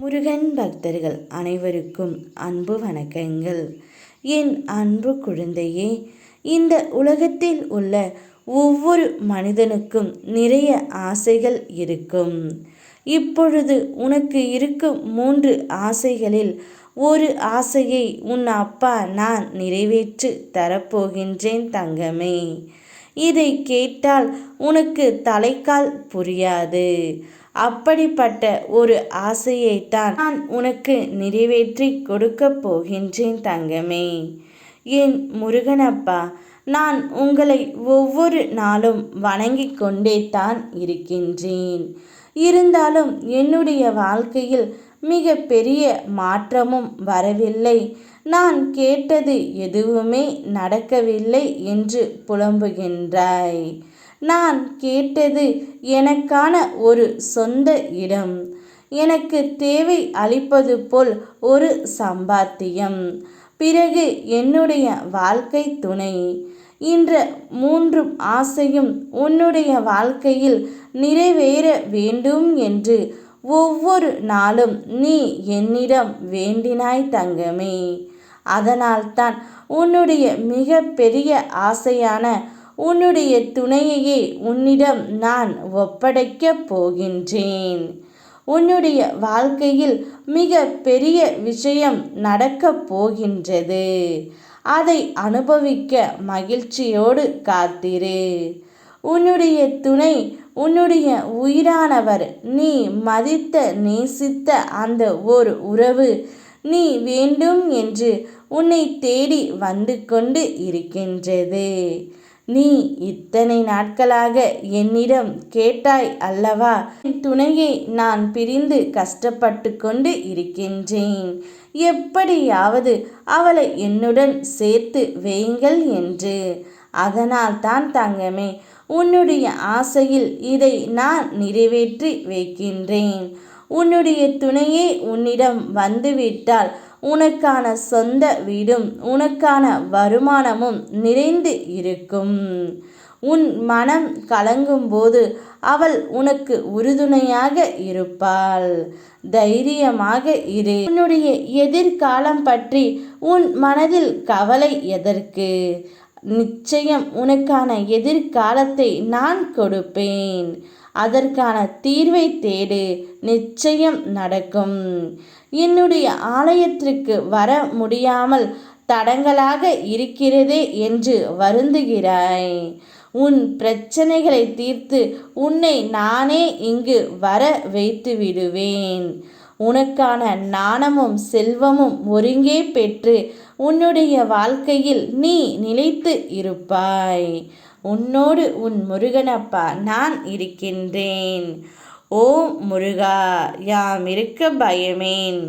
முருகன் பக்தர்கள் அனைவருக்கும் அன்பு வணக்கங்கள். என் அன்பு குழந்தையே, இந்த உலகத்தில் உள்ள ஒவ்வொரு மனிதனுக்கும் நிறைய ஆசைகள் இருக்கும். இப்பொழுது உனக்கு இருக்கும் 3 ஆசைகளில் ஒரு ஆசையை உன் அப்பா நான் நிறைவேற்றி தரப்போகின்றேன் தங்கமே. இதை கேட்டால் உனக்கு தலைக்கால் புரியாது. அப்படிப்பட்ட ஒரு ஆசையைத்தான் நான் உனக்கு நிறைவேற்றி கொடுக்க போகின்றேன் தங்கமே. என் முருகனப்பா, நான் உங்களை ஒவ்வொரு நாளும் வணங்கிக் கொண்டே தான் இருக்கின்றேன். இருந்தாலும் என்னுடைய வாழ்க்கையில் மிக பெரிய மாற்றமும் வரவில்லை. நான் கேட்டது எதுவுமே நடக்கவில்லை என்று புலம்புகின்றாய். நான் கேட்டது எனக்கான ஒரு சொந்த இடம், எனக்கு தேவை அளிப்பது போல் ஒரு சம்பாத்தியம், பிறகு என்னுடைய வாழ்க்கை துணை. இந்த 3 ஆசையும் உன்னுடைய வாழ்க்கையில் நிறைவேற வேண்டும் என்று ஒவ்வொரு நாளும் நீ என்னிடம் வேண்டினாய் தங்கமே. அதனால்தான் உன்னுடைய மிக பெரிய ஆசையான உன்னுடைய துணையையே உன்னிடம் நான் ஒப்படைக்கப் போகின்றேன். உன்னுடைய வாழ்க்கையில் மிக பெரிய விஷயம் நடக்கப் போகின்றது. அதை அனுபவிக்க மகிழ்ச்சியோடு காத்திரு. உன்னுடைய துணை, உன்னுடைய உயிரானவர், நீ மதித்த நேசித்த அந்த ஒரு உறவு நீ வேண்டும் என்று உன்னை தேடி வந்து கொண்டு இருக்கின்றது. நீ இத்தனை நாட்களாக என்னிடம் கேட்டாய் அல்லவா, என் துணையை நான் பிரிந்து கஷ்டப்பட்டு கொண்டு இருக்கின்றேன், எப்படியாவது அவளை என்னுடன் சேர்த்து வையுங்கள் என்று. அதனால் தான் தங்கமே, உன்னுடைய ஆசையில் இதை நான் நிறைவேற்றி வைக்கின்றேன். உன்னுடைய துணையே உன்னிடம் வந்துவிட்டால் உனக்கான சொந்த வீடும் உனக்கான வருமானமும் நிறைந்து இருக்கும். உன் மனம் கலங்கும்போது அவள் உனக்கு உறுதுணையாக இருப்பாள். தைரியமாக இரு. உன்னுடைய எதிர்காலம் பற்றி உன் மனதில் கவலை எதற்கு? நிச்சயம் உனக்கான எதிர்காலத்தை நான் கொடுப்பேன். அதற்கான தீர்வை தேடு, நிச்சயம் நடக்கும். என்னுடைய ஆலயத்திற்கு வர முடியாமல் தடங்கலாக இருக்கிறதே என்று வருந்துகிறாய். உன் பிரச்சனைகளை தீர்த்து உன்னை நானே இங்கு வர வைத்து விடுவேன். உனக்கான ஞானமும் செல்வமும் ஒருங்கே பெற்று உன்னுடைய வாழ்க்கையில் நீ நிலைத்து இருப்பாய். உன்னோடு உன் முருகனப்பா நான் இருக்கின்றேன். ஓ முருகா, யாம் இருக்க பயமேன்.